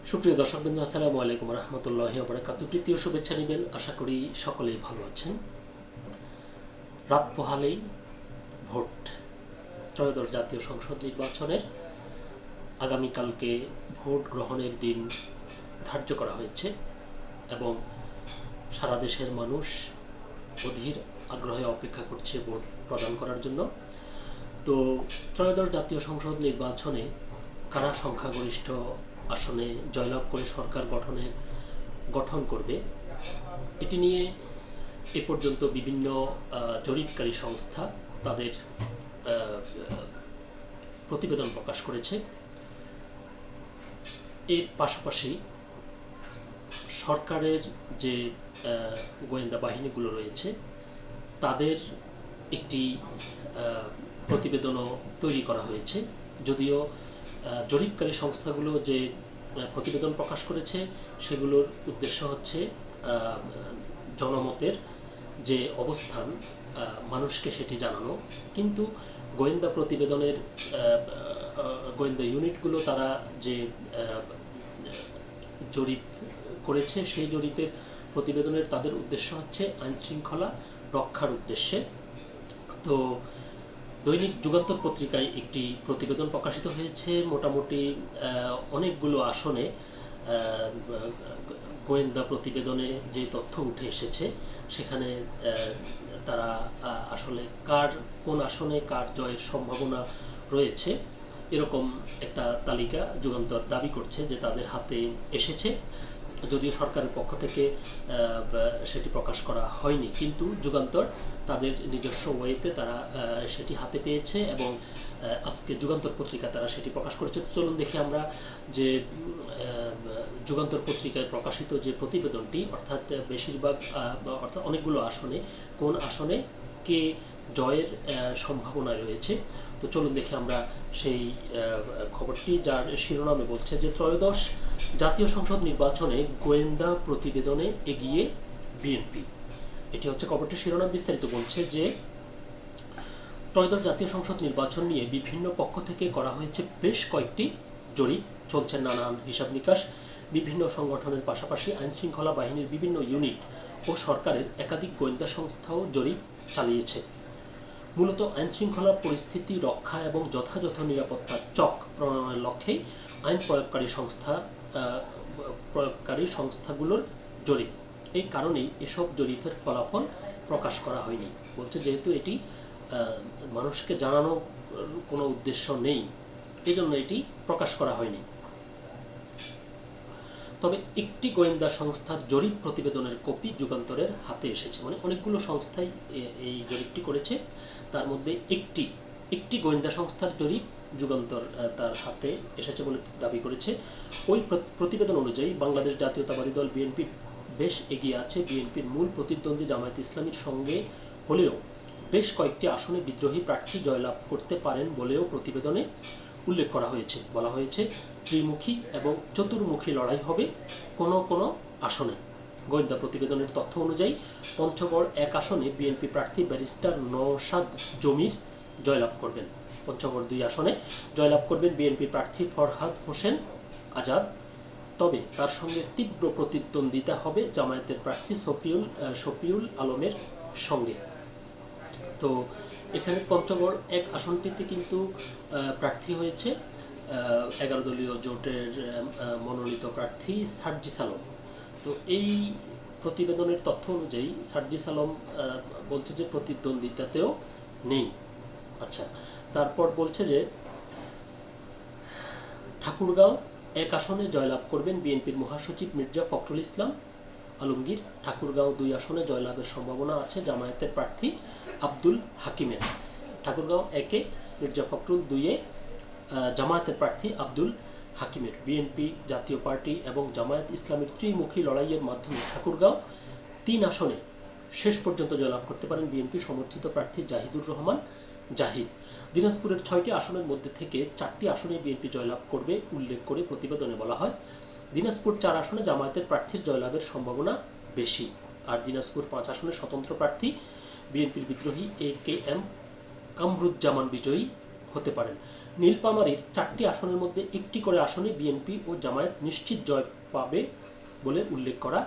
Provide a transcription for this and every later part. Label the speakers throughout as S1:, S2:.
S1: সুপ্রিয় দর্শকবৃন্দ, আসসালামু আলাইকুম রহমতুল্লাহি ওয়া বারাকাতুহু। তৃতীয় শুভেচ্ছা নেবেন, আশা করি সকলেই ভালো আছেন। রাত পোহালেই ভোট, ত্রয়োদশ জাতীয় সংসদ নির্বাচনের আগামীকালকে ভোট গ্রহণের দিন ধার্য করা হয়েছে এবং সারা দেশের মানুষ অধীর আগ্রহে অপেক্ষা করছে ভোট প্রদান করার জন্য। তো ত্রয়োদশ জাতীয় সংসদ নির্বাচনে কারা সংখ্যাগরিষ্ঠ আসনে জয়লাভ করে সরকার গঠন করবে, এটি নিয়ে এ পর্যন্ত বিভিন্ন জরিপকারী সংস্থা তাদের প্রতিবেদন প্রকাশ করেছে। এর পাশাপাশি সরকারের যে গোয়েন্দা বাহিনীগুলো রয়েছে তাদের একটি প্রতিবেদনও তৈরি করা হয়েছে। যদিও জরিপকারী সংস্থাগুলো যে প্রতিবেদন প্রকাশ করেছে সেগুলোর উদ্দেশ্য হচ্ছে জনমতের যে অবস্থান মানুষকে সেটি জানানো, কিন্তু গোয়েন্দা প্রতিবেদনের গোয়েন্দা ইউনিটগুলো তারা যে জরিপ করেছে সেই জরিপের প্রতিবেদনের তাদের উদ্দেশ্য হচ্ছে আইনশৃঙ্খলা রক্ষার উদ্দেশ্যে। তো দৈনিক যুগান্তর পত্রিকায় একটি প্রতিবেদন প্রকাশিত হয়েছে। মোটামুটি অনেকগুলো আসনে গোয়েন্দা প্রতিবেদনে যে তথ্য উঠে এসেছে সেখানে তারা আসলে কোন আসনে কার জয়ের সম্ভাবনা রয়েছে এরকম একটা তালিকা যুগান্তর দাবি করছে যে তাদের হাতে এসেছে। যদিও সরকারের পক্ষ থেকে সেটি প্রকাশ করা হয়নি, কিন্তু যুগান্তর তাদের নিজস্ব ওয়েতে তারা সেটি হাতে পেয়েছে এবং আজকে যুগান্তর পত্রিকা তারা সেটি প্রকাশ করেছে। চলুন দেখি আমরা যে যুগান্তর পত্রিকায় প্রকাশিত যে প্রতিবেদনটি, অর্থাৎ বেশিরভাগ অর্থাৎ অনেকগুলো আসনে কোন আসনে কে জয়ের সম্ভাবনায় রয়েছে। তো চলুন দেখি আমরা সেই খবরটি, যার শিরোনামে বলছে যে ত্রয়োদশ জাতীয় সংসদ নির্বাচনে গোয়েন্দা প্রতিবেদনে এগিয়ে বিএনপি। এটি হচ্ছে খবরটির শিরোনাম। বিস্তারিত বলছে যে ত্রয়োদশ জাতীয় সংসদ নির্বাচন নিয়ে বিভিন্ন পক্ষ থেকে করা হয়েছে বেশ কয়েকটি জরিপ। চলছে নানান হিসাব নিকাশ। বিভিন্ন সংগঠনের পাশাপাশি আইনশৃঙ্খলা বাহিনীর বিভিন্ন ইউনিট ও সরকারের একাধিক গোয়েন্দা সংস্থাও জরিপ চালিয়েছে। মূলত আইনশৃঙ্খলা পরিস্থিতি রক্ষা এবং যথাযথ নিরাপত্তার চক প্রণয়নের লক্ষ্যেই আইন প্রয়োগকারী সংস্থাগুলোর জরিপ। এই কারণেই এসব জরিপের ফলাফল প্রকাশ করা হয়নি। বলছে যেহেতু এটি মানুষকে জানানোর কোনো উদ্দেশ্য নেই, এজন্য এটি প্রকাশ করা হয়নি। তবে একটি গোয়েন্দা সংস্থার জরিপ প্রতিবেদনের কপি যুগান্তরের হাতে এসেছে। মানে অনেকগুলো সংস্থাই এই জরিপটি করেছে, তার মধ্যে একটি গোয়েন্দা সংস্থার জরিপ যুগান্তর তার হাতে এসেছে বলে দাবি করেছে। ওই প্রতিবেদন অনুযায়ী বাংলাদেশ জাতীয়তাবাদী দল বিএনপি বেশ এগিয়ে আছে। বিএনপির মূল প্রতিদ্বন্দ্বী জামায়াত ইসলামীর সঙ্গে হলেও বেশ কয়েকটি আসনে বিদ্রোহী প্রার্থী জয়লাভ করতে পারেন বলেও প্রতিবেদনে উল্লেখ করা হয়েছে। বলা হয়েছে ত্রিমুখী এবং চতুর্মুখী লড়াই হবে কোনো কোনো আসনে। গোয়েন্দা প্রতিবেদনের তথ্য অনুযায়ী পঞ্চগড় এক আসনে বিএনপি প্রার্থী ব্যারিস্টার নওশাদ জমির জয়লাভ করবেন। পঞ্চগড় 2 আসনে জয়লাভ করবেন বিএনপি প্রার্থী ফরহাদ হোসেন আজাদ। তবে তার সঙ্গে তীব্র প্রতিদ্বন্দ্বিতা হবে জামায়াতের প্রার্থী শফিউল আলমের সঙ্গে। তো এখানে পঞ্চগড় এক আসনটিতে কিন্তু প্রার্থী হয়েছে 11 দলীয় জোটের মনোনীত প্রার্থী সার্জিস আলম। তো এই প্রতিবেদনের তথ্য অনুযায়ী সার্জিস আলম বলছে যে প্রতিদ্বন্দ্বিতাতেও নেই। আচ্ছা, তারপর বলছে যে ঠাকুরগাঁও এক আসনে জয়লাভ করবেন বিএনপির মহাসচিব মির্জা ফখরুল ইসলাম আলমগীর। ঠাকুরগাঁও 2 আসনে জয়লাভের সম্ভাবনা আছে জামায়াতের প্রার্থী আব্দুল হাকিমের। ঠাকুরগাঁও 1-এ মির্জা ফখরুল, 2-এ জামায়াতের প্রার্থী আব্দুল হাকিমের। বিএনপি, জাতীয় পার্টি এবং জামায়াত ইসলামের ত্রিমুখী লড়াইয়ের মাধ্যমে ঠাকুরগাঁও 3 আসনে শেষ পর্যন্ত জয়লাভ করতে পারেন বিএনপি সমর্থিত প্রার্থী জাহিদুর রহমান জাহিদ। দিনাজপুরের 6টি আসনের মধ্যে থেকে 4টি আসনে বিএনপি জয়লাভ করবে উল্লেখ করে প্রতিবেদনে বলা হয় দিনাজপুর 4 আসনে জামায়াতের প্রার্থীর জয়লাভের সম্ভাবনা বেশি। আর দিনাজপুর 5 আসনে স্বতন্ত্র প্রার্থী বিএনপির বিদ্রোহী AKM কামরুজ্জামান বিজয়ী হতে পারেন। নীলফামারীর 4টি আসনের মধ্যে একটি করে আসনে বিএনপি ও জামায়াত নিশ্চিত জয় পাবে বলে উল্লেখ করা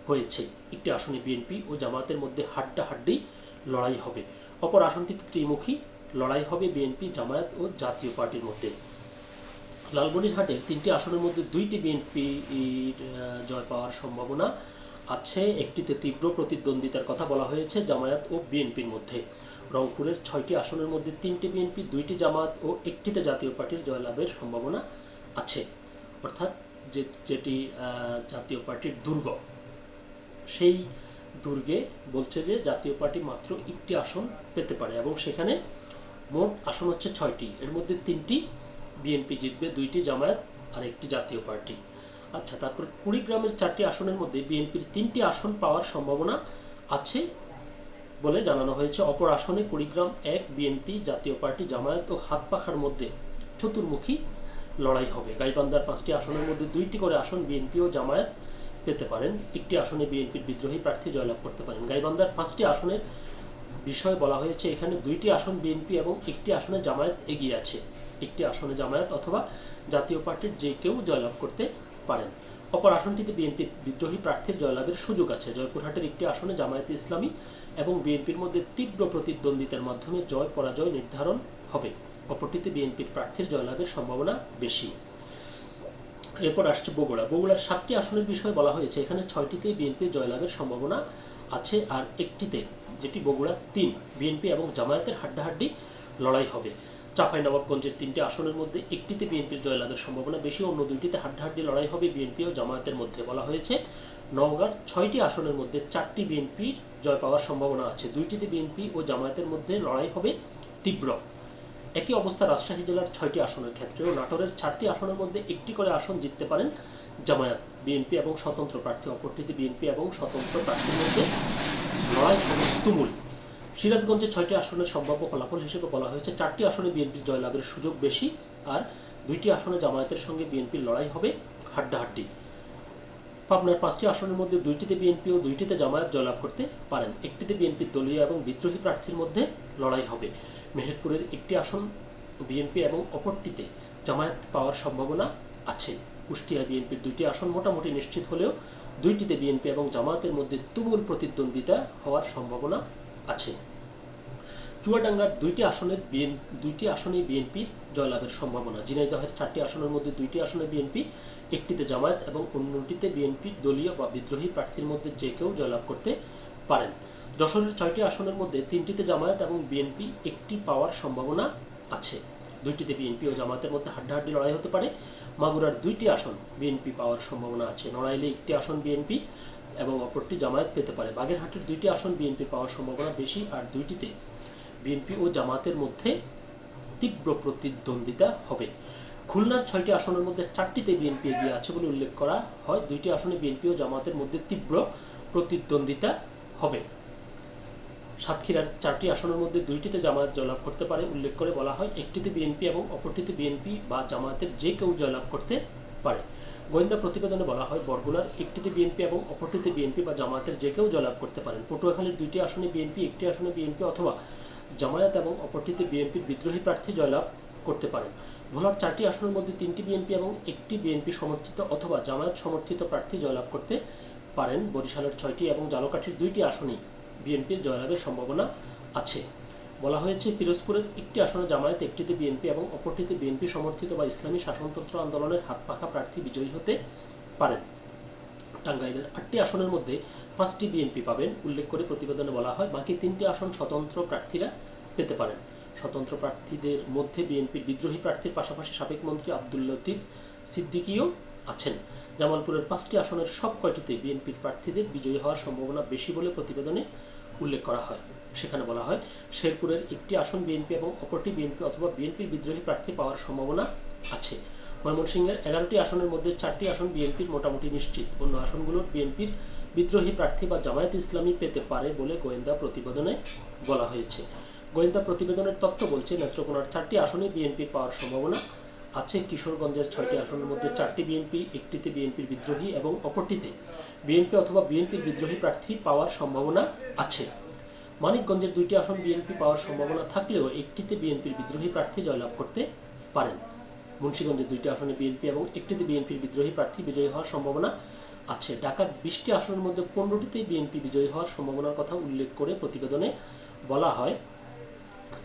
S1: হয়েছে। একটি আসনে বিএনপি ও জামায়াতের মধ্যে হাড্ডাহাড্ডি লড়াই হবে। অপর আসনটিতে ত্রিমুখী লড়াই হবে বিএনপি, জামায়াত ও জাতীয় পার্টির মধ্যে। লালমনিরহাটের 3টি আসনের মধ্যে 2টি বিএনপির জয় পাওয়ার সম্ভাবনা আছে। একটিতে তীব্র প্রতিদ্বন্দ্বিতার কথা বলা হয়েছে জামায়াত ও বিএনপির মধ্যে। রংপুরের 6টি আসনের মধ্যে 3টি বিএনপি, 2টি জামায়াত ও একটিতে জাতীয় পার্টির জয়লাভের সম্ভাবনা আছে। অর্থাৎ যেটি জাতীয় পার্টির দুর্গ, সেই দুর্গে বলছে যে জাতীয় পার্টি মাত্র একটি আসন পেতে পারে এবং সেখানে মোট আসন হচ্ছে 6টি, এর মধ্যে 3টি বিএনপি জিতবে, 2টি জামায়াত আর একটি জাতীয় পার্টি। আচ্ছা, তারপর কুড়িগ্রামের 4টি আসনের মধ্যে বিএনপির 3টি আসন পাওয়ার সম্ভাবনা আছে বলে জানানো হয়েছে। অপর আসনে কুড়িগ্রাম 1 বিএনপি, জাতীয় পার্টি, জামায়াত ও হাতপাখার মধ্যে চতুর্মুখী লড়াই হবে। গাইবান্ধার 5টি আসনের মধ্যে 2টি করে আসন বিএনপি ও জামায়াত পেতে পারেন। একটি আসনে বিএনপির বিদ্রোহী প্রার্থী জয়লাভ করতে পারেন। গাইবান্ধার 5টি আসনের বিষয়ে বলা হয়েছে এখানে 2টি আসন বিএনপি এবং একটি আসনে জামায়াত এগিয়ে আছে। একটি আসনে জামায়াত অথবা জাতীয় পার্টির যে কেউ জয়লাভ করতে পারেন। অপর আসনটিতে বিএনপির বিদ্রোহী প্রার্থীর জয়লাভের সুযোগ আছে। জয়পুরহাটের একটি আসনে জামায়াতে ইসলামী এবং বিএনপির মধ্যে তীব্র প্রতিদ্বন্দ্বিতার মাধ্যমে জয় পরাজয় নির্ধারণ হবে। অপরটিতে বিএনপির প্রার্থীর জয়লাভের সম্ভাবনা বেশি। এরপর আসছে বগুড়া। বগুড়ার 7টি আসনের বিষয়ে বলা হয়েছে এখানে 6টিতে বিএনপির জয়লাভের সম্ভাবনা আছে আর একটিতে, যেটি বগুড়া 3, বিএনপি এবং জামায়াতের হাড্ডাহাড্ডি লড়াই হবে। চাঁপাইনবাবগঞ্জের 3টি আসনের মধ্যে একটিতে বিএনপির জয়লাভের সম্ভাবনা বেশি, অন্য 2টিতে হাড্ডাহাড্ডি লড়াই হবে বিএনপি ও জামায়াতের মধ্যে। বলা হয়েছে নওগাঁর 6টি আসনের মধ্যে 4টি বিএনপির জয় পাওয়ার সম্ভাবনা আছে, 2টিতে বিএনপি ও জামায়াতের মধ্যে লড়াই হবে তীব্র। একই অবস্থা রাজশাহী জেলার 6টি আসনের ক্ষেত্রেও। নাটোরের 4টি আসনের মধ্যে একটি করে আসন জিততে পারেন জামায়াত, বিএনপি এবং স্বতন্ত্র প্রার্থী। অপরটিতে বিএনপি এবং স্বতন্ত্র প্রার্থীর মধ্যে লড়াই হবে তুমুল। সিরাজগঞ্জে 6টি আসনের সম্ভাব্য ফলাফল হিসেবে বলা হয়েছে 4টি আসনে বিএনপির জয়লাভের সুযোগ বেশি আর 2টি আসনে জামায়াতের সঙ্গে বিএনপির লড়াই হবে হাড্ডাহাড্ডি। পাবনার 5টি আসনের মধ্যে 2টিতে বিএনপি ও 2টিতে জামায়াত জয়লাভ করতে পারেন। একটিতে বিএনপির দলীয় এবং বিদ্রোহী প্রার্থীর মধ্যে লড়াই হবে। মেহেরপুরের একটি আসন বিএনপি এবং অপরটিতে জামায়াত পাওয়ার সম্ভাবনা আছে। কুষ্টিয়া বিএনপির 2টি আসন মোটামুটি নিশ্চিত হলেও 2টিতে বিএনপি এবং জামায়াতের মধ্যে তুমুল প্রতিদ্বন্দ্বিতা হওয়ার সম্ভাবনা আছে। চুয়াডাঙ্গার 2টি আসনে বিএনপির জয়লাভের সম্ভাবনা। ঝিনাইদহের 4টি আসনের মধ্যে 2টি আসনে বিএনপি, একটিতে জামায়াত এবং অন্যটিতে বিএনপির দলীয় বা বিদ্রোহী প্রার্থীর মধ্যে যে কেউ জয়লাভ করতে পারেন। যশোরের 6টি আসনের মধ্যে 3টিতে জামায়াত এবং বিএনপি একটি পাওয়ার সম্ভাবনা আছে, 2টিতে বিএনপি ও জামায়াতের মধ্যে হাড্ডাহাড্ডি লড়াই হতে পারে। মাগুরার 2টি আসন বিএনপি পাওয়ার সম্ভাবনা আছে। নড়াইলে একটি আসন বিএনপি এবং অপরটি জামায়াত পেতে পারে। বাগেরহাটের 2টি আসন বিএনপি পাওয়ার সম্ভাবনা বেশি আর 2টিতে বিএনপি ও জামায়াতের মধ্যে তীব্র প্রতিদ্বন্দ্বিতা হবে। খুলনার 6টি আসনের মধ্যে 4টিতে বিএনপি এগিয়ে আছে বলে উল্লেখ করা হয়। 2টি আসনে বিএনপি ও জামায়াতের মধ্যে তীব্র প্রতিদ্বন্দ্বিতা হবে। সাতক্ষীরার 4টি আসনের মধ্যে 2টিতে জামায়াত জয়লাভ করতে পারে উল্লেখ করে বলা হয় একটিতে বিএনপি এবং অপরটিতে বিএনপি বা জামায়াতের যে কেউ জয়লাভ করতে পারে। গোয়েন্দা প্রতিবেদনে বলা হয় বরগুনার একটিতে বিএনপি এবং অপরটিতে বিএনপি বা জামায়াতের যে কেউ জয়লাভ করতে পারেন। পটুয়াখালীর 2টি আসনে বিএনপি, একটি আসনে বিএনপি অথবা জামায়াত এবং অপরটিতে বিএনপির বিদ্রোহী প্রার্থী জয়লাভ করতে পারেন। ভোলার 4টি আসনের মধ্যে 3টি বিএনপি এবং একটি বিএনপি সমর্থিত অথবা জামায়াত সমর্থিত প্রার্থী জয়লাভ করতে পারেন। বরিশালের 6টি এবং ঝালকাঠির 2টি আসনেই বিএনপির জয়লাভের সম্ভাবনা আছে। বলা হয়েছে ফিরোজপুরের একটি আসনে জামায়াত, একটিতে বিএনপি এবং অপরটিতে বিএনপি সমর্থিত বা ইসলামী শাসনতন্ত্র আন্দোলনের হাতপাখা প্রার্থী বিজয়ী হতে পারেন। টাঙ্গাইলের 8টি আসনের মধ্যে 5টি বিএনপি পাবেন উল্লেখ করে প্রতিবেদনে বলা হয় বাকি 3টি আসন স্বতন্ত্র প্রার্থীরা পেতে পারেন। স্বতন্ত্র প্রার্থীদের মধ্যে বিএনপির বিদ্রোহী প্রার্থীর পাশাপাশি সাবেক মন্ত্রী আব্দুল লতিফ সিদ্দিকীও আছেন। জামালপুরের 5টি আসনের সব কয়টিতে বিএনপির প্রার্থীদের বিজয়ী হওয়ার সম্ভাবনা বেশি বলে প্রতিবেদনে উল্লেখ করা হয়। সেখানে বলা হয় শেরপুরের একটি আসন বিএনপি এবং অপরটি বিএনপি অথবা বিএনপির বিদ্রোহী প্রার্থী পাওয়ার সম্ভাবনা আছে। ময়মনসিংহের 11টি আসনের মধ্যে 4টি আসন বিএনপির মোটামুটি নিশ্চিত, অন্য আসনগুলোর বিএনপির বিদ্রোহী প্রার্থী বা জামায়াত ইসলামী পেতে পারে বলে গোয়েন্দা প্রতিবেদনে বলা হয়েছে। গোয়েন্দা প্রতিবেদনের তথ্য বলছে নেত্রকোনার 4টি আসনে বিএনপির পাওয়ার সম্ভাবনা আছে। কিশোরগঞ্জের 6টি আসনের মধ্যে 4টি বিএনপি, একটিতে বিএনপির বিদ্রোহী এবং অপরটিতে বিএনপি অথবা বিএনপির বিদ্রোহী প্রার্থী পাওয়ার সম্ভাবনা আছে। মানিকগঞ্জের 2টি আসন বিএনপি পাওয়ার সম্ভাবনা থাকলেও একটিতে বিএনপির বিদ্রোহী প্রার্থী জয়লাভ করতে পারেন। মুন্সিগঞ্জের 2টি আসনে বিএনপি এবং একটিতে বিএনপির বিদ্রোহী প্রার্থী বিজয়ী হওয়ার সম্ভাবনা আছে। ঢাকার 20টি আসনের মধ্যে 15টিতে বিএনপি বিজয়ী হওয়ার সম্ভাবনার কথা উল্লেখ করে প্রতিবেদনে বলা হয়,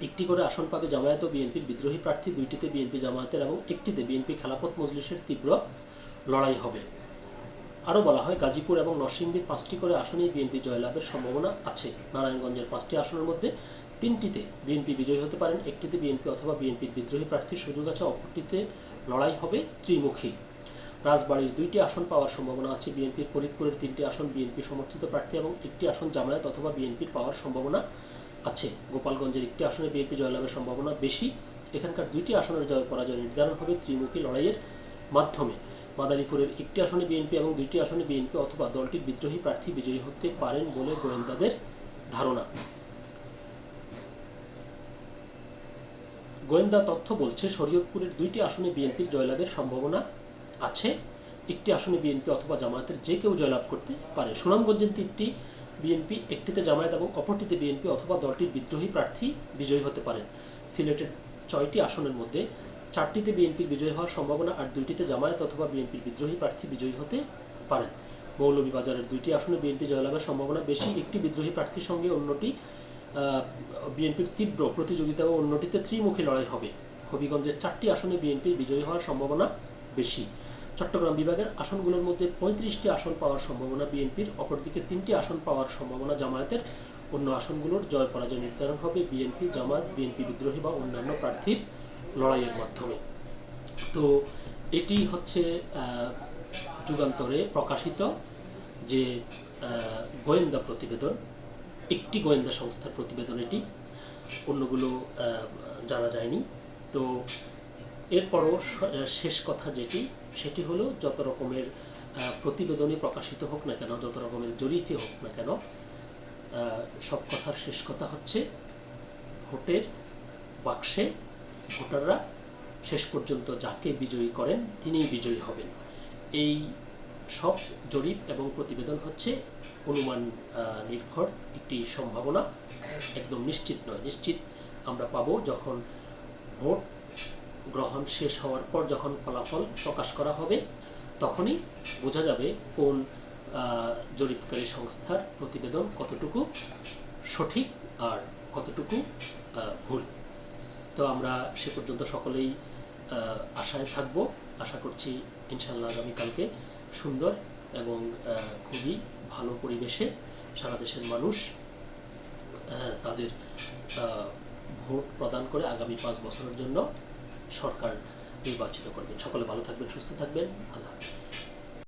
S1: একটি করে আসন পাবে জামায়াত ও বিএনপির বিদ্রোহী প্রার্থী, 2টিতে বিএনপি জামায়াতের এবং একটিতে বিএনপি খেলাফত মজলিসের তীব্র লড়াই হবে। আরও বলা হয়, গাজীপুর এবং নরসিংদীর 5টি করে আসনেই বিএনপি জয়লাভের সম্ভাবনা আছে। নারায়ণগঞ্জের 5টি আসনের মধ্যে 3টিতে বিএনপি বিজয়ী হতে পারেন, একটিতে বিএনপি অথবা বিএনপির বিদ্রোহী প্রার্থীর সুযোগ আছে, অপরটিতে লড়াই হবে ত্রিমুখী। রাজবাড়ীর 2টি আসন পাওয়ার সম্ভাবনা আছে বিএনপির, ফরিদপুরের 3টি আসন বিএনপি সমর্থিত প্রার্থী এবং একটি আসন জামায়াত অথবা বিএনপির পাওয়ার সম্ভাবনা আছে। গোপালগঞ্জের 1টি আসনে বিএনপি জয়লাভের সম্ভাবনা বেশি, এখানকার 2টি আসনের জয় পরাজয় নির্ধারণ হবে ত্রিমুখী লড়াইয়ের মাধ্যমে। মাদারীপুরের 1টি আসনে বিএনপি এবং 2টি আসনে বিএনপি অথবা দলটির বিদ্রোহী প্রার্থী বিজয়ী হতে পারেন বলে গোয়েন্দাদের ধারণা। গোয়েন্দা তথ্য বলছে, শরীয়তপুরের 2টি আসনে বিএনপির জয়লাভের সম্ভাবনা আছে, একটি আসনে বিএনপি অথবা জামায়াতের যে কেউ জয়লাভ করতে পারে। সুনামগঞ্জের 3টি বিএনপি, একটিতে জামায়াত এবং অপরটিতে বিএনপি অথবা দলটির বিদ্রোহী প্রার্থী বিজয়ী হতে পারেন। সিলেটের 6টি আসনের মধ্যে 4টিতে বিএনপির বিজয়ী হওয়ার সম্ভাবনা আর 2টিতে জামায়াত অথবা বিএনপির বিদ্রোহী প্রার্থী বিজয়ী হতে পারেন। মৌলভীবাজারের 2টি আসনে বিএনপি জয়লাভের সম্ভাবনা বেশি, একটি বিদ্রোহী প্রার্থীর সঙ্গে অন্যটি বিএনপির তীব্র প্রতিযোগিতা ও অন্যটিতে ত্রিমুখী লড়াই হবে। হবিগঞ্জের 4টি আসনে বিএনপির বিজয়ী হওয়ার সম্ভাবনা বেশি। চট্টগ্রাম বিভাগের আসনগুলোর মধ্যে 35টি আসন পাওয়ার সম্ভাবনা বিএনপির, অপরদিকে 3টি আসন পাওয়ার সম্ভাবনা জামায়াতের। অন্য আসনগুলোর জয় পরাজয় নির্ধারণ হবে বিএনপি, জামায়াত, বিএনপি বিদ্রোহী বা অন্যান্য প্রার্থীর লড়াইয়ের মাধ্যমে। তো এটি হচ্ছে যুগান্তরে প্রকাশিত যে গোয়েন্দা প্রতিবেদন, একটি গোয়েন্দা সংস্থার প্রতিবেদন এটি, অন্যগুলো জানা যায়নি। তো এরপরও শেষ কথা যেটি, সেটি হলো যত রকমের প্রতিবেদনই প্রকাশিত হোক না কেন, যত রকমের জরিপই হোক না কেন, সব কথার শেষ কথা হচ্ছে ভোটের বাক্সে ভোটাররা শেষ পর্যন্ত যাকে বিজয়ী করেন তিনিই বিজয়ী হবেন। এই সব জরিপ এবং প্রতিবেদন হচ্ছে অনুমান নির্ভর একটি সম্ভাবনা, একদম নিশ্চিত নয়। নিশ্চিত আমরা পাবো যখন ভোট গ্রহণ শেষ হওয়ার পর, যখন ফলাফল প্রকাশ করা হবে, তখনই বোঝা যাবে কোন জরিপকারী সংস্থার প্রতিবেদন কতটুকু সঠিক আর কতটুকু ভুল। তো আমরা সে পর্যন্ত সকলেই আশায় থাকব। আশা করছি ইনশাআল্লাহ আগামীকালকে সুন্দর এবং খুবই ভালো পরিবেশে সারা দেশের মানুষ তাদের ভোট প্রদান করে আগামী 5 বছরের জন্য সরকার নির্বাচিত করবেন। সকলে ভালো থাকবেন, সুস্থ থাকবেন। আল্লাহ হাফেজ।